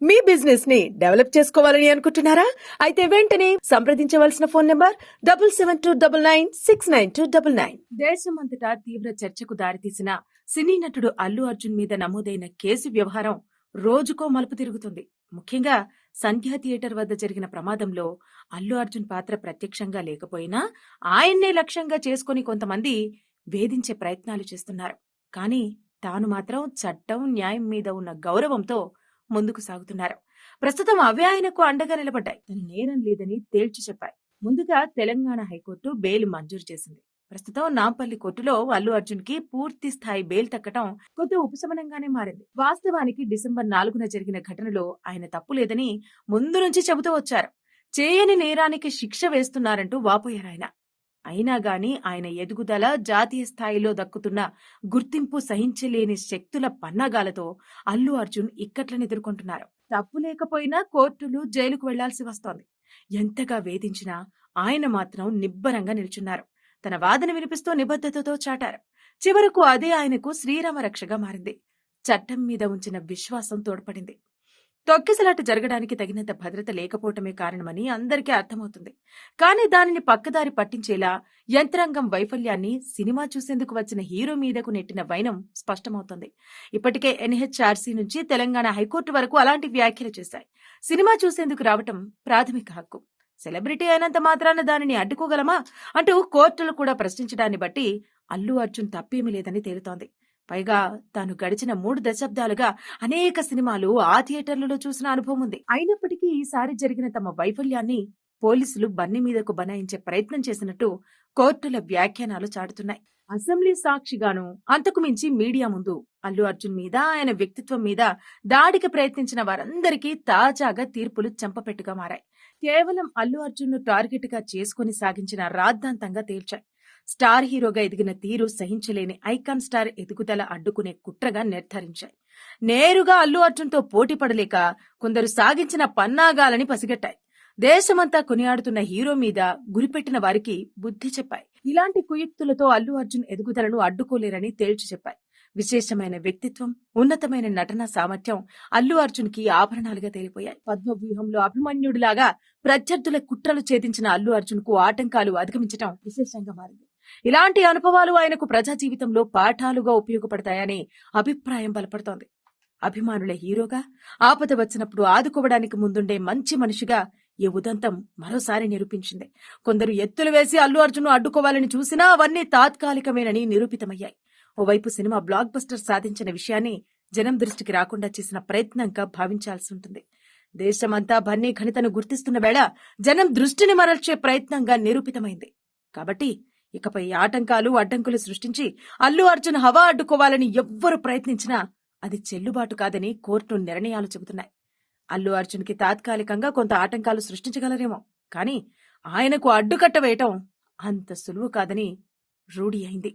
మీ business ని develop చేసుకోవాలని అనుకుంటున్నారా? అయితే వెంటనే సంప్రదించవలసిన ఫోన్ నంబర్ 7729969299. దేశమంతటా తీవ్ర చర్చకు దారితీసిన సినీ నటుడు అల్లు అర్జున్ మీద నమోదైన కేసు వ్యవహారం రోజుకో మలుపు తిరుగుతుంది. ముఖ్యంగా సంధ్యా థియేటర్ వద్ద జరిగిన ప్రమాదంలో అల్లు అర్జున్ పాత్ర ప్రత్యక్షంగా లేకపోయినా ఆయన్నే లక్ష్యంగా చేసుకుని కొంతమంది వేధించే ప్రయత్నాలు చేస్తున్నారు. కానీ తాను మాత్రం చట్టం, న్యాయం మీద ఉన్న గౌరవంతో ముందుకు సాగుతున్నారు. ప్రస్తుతం అవే ఆయనకు అండగా నిలబడ్డాయి. తన నేరం లేదని తేల్చి చెప్పాయి. ముందుగా తెలంగాణ హైకోర్టు బెయిల్ మంజూరు చేసింది. ప్రస్తుతం నాంపల్లి కోర్టులో అల్లు అర్జున్ కి పూర్తి స్థాయి బెయిల్ దక్కటం కొంత ఉపశమనంగానే మారింది. వాస్తవానికి డిసెంబర్ 4న జరిగిన ఘటనలో ఆయన తప్పు లేదని ముందు నుంచి చెబుతూ వచ్చారు. చేయని నేరానికి శిక్ష వేస్తున్నారంటూ వాపోయారాయన. అయినా గాని ఆయన ఎదుగుదల, జాతీయ స్థాయిలో దక్కుతున్న గుర్తింపు సహించలేని శక్తుల పన్నాగాలతో అల్లు అర్జున్ ఇక్కట్లను ఎదుర్కొంటున్నారు. తప్పు లేకపోయినా కోర్టులు, జైలుకు వెళ్లాల్సి వస్తోంది. ఎంతగా వేధించినా ఆయన మాత్రం నిబ్బరంగా నిల్చున్నారు. తన వాదన వినిపిస్తూ నిబద్ధతతో చాటారు. చివరకు అదే ఆయనకు శ్రీరామ రక్షగా మారింది. చట్టం మీద ఉంచిన విశ్వాసం తోడ్పడింది. తొక్కిసలాట జరగడానికి తగినంత భద్రత లేకపోవటమే కారణమని అందరికీ అర్థమవుతుంది. కానీ దానిని పక్కదారి పట్టించేలా యంత్రాంగం వైఫల్యాన్ని సినిమా చూసేందుకు వచ్చిన హీరో మీదకు నెట్టిన వైనం స్పష్టమవుతోంది. ఇప్పటికే ఎన్హెచ్ఆర్సీ నుంచి తెలంగాణ హైకోర్టు వరకు అలాంటి వ్యాఖ్యలు చేశాయి. సినిమా చూసేందుకు రావటం ప్రాథమిక హక్కు. సెలబ్రిటీ అయినంత మాత్రాన దానిని అడ్డుకోగలమా అంటూ కోర్టులు కూడా ప్రశ్నించడాన్ని బట్టి అల్లు అర్జున్ తప్పేమీ లేదని తేలుతోంది. పైగా తాను గడిచిన 3 దశాబ్దాలుగా అనేక సినిమాలు ఆ థియేటర్లలో చూసిన అనుభవం ఉంది. అయినప్పటికీ ఈసారి జరిగిన తమ వైఫల్యాన్ని పోలీసులు బన్ని మీదకు బనాయించే ప్రయత్నం చేసినట్టు కోర్టుల వ్యాఖ్యానాలు చాటుతున్నాయి. అసెంబ్లీ సాక్షిగాను, అంతకు మించి మీడియా ముందు అల్లు అర్జున్ మీద, ఆయన వ్యక్తిత్వం మీద దాడికి ప్రయత్నించిన వారందరికీ తాజాగా తీర్పులు చెంపపెట్టుగా మారాయి. కేవలం అల్లు అర్జున్ ను టార్గెట్ గా చేసుకుని సాగించిన రాద్ధాంతంగా తేల్చాయి. స్టార్ హీరోగా ఎదిగిన తీరు సహించలేని ఐకాన్ స్టార్ ఎదుగుదల అడ్డుకునే కుట్రగా నిర్ధారించాయి. నేరుగా అల్లు అర్జున్ తో పోటీ పడలేక కొందరు సాగించిన పన్నాగాలని పసిగట్టాయి. దేశమంతా కొనియాడుతున్న హీరో మీద గురిపెట్టిన వారికి బుద్ధి చెప్పాయి. ఇలాంటి కుయుక్తులతో అల్లు అర్జున్ ఎదుగుదలను అడ్డుకోలేరని తేల్చి చెప్పాయి. విశేషమైన వ్యక్తిత్వం, ఉన్నతమైన నటనా సామర్థ్యం అల్లు అర్జున్ కి ఆభరణాలుగా తేలిపోయాయి. పద్మవ్యూహంలో అభిమన్యుడిలాగా ప్రత్యర్థుల కుట్రలు ఛేదించిన అల్లు అర్జున్ కు ఆటంకాలు అధిగమించడం విశేషంగా మారింది. ఇలాంటి అనుభవాలు ఆయనకు ప్రజా జీవితంలో పాఠాలుగా ఉపయోగపడతాయనే అభిప్రాయం బలపడుతోంది. అభిమానుల హీరోగా, ఆపద వచ్చినప్పుడు ఆదుకోవడానికి ముందుండే మంచి మనిషిగా ఈ ఉదంతం మరోసారి నిరూపించింది. కొందరు ఎత్తులు వేసి అల్లు అర్జున్ అడ్డుకోవాలని చూసినా అవన్నీ తాత్కాలికమేనని నిరూపితమయ్యాయి. ఓవైపు సినిమా బ్లాక్ బస్టర్ సాధించిన విషయాన్ని జనం దృష్టికి రాకుండా చేసిన ప్రయత్నంగా భావించాల్సి ఉంటుంది. దేశమంతా బన్నీ ఘనతను గుర్తిస్తున్న వేళ జనం దృష్టిని మరల్చే ప్రయత్నంగా నిరూపితమైంది. కాబట్టి ఇకపై ఆటంకాలు, అడ్డంకులు సృష్టించి అల్లు అర్జున్ హవా అడ్డుకోవాలని ఎవ్వరు ప్రయత్నించినా అది చెల్లుబాటు కాదని కోర్టు నిర్ణయాలు చెబుతున్నాయి. అల్లు అర్జున్ కి తాత్కాలికంగా కొంత ఆటంకాలు సృష్టించగలరేమో, కానీ ఆయనకు అడ్డుకట్ట వేయటం అంత సులువు కాదని రూఢి అయింది.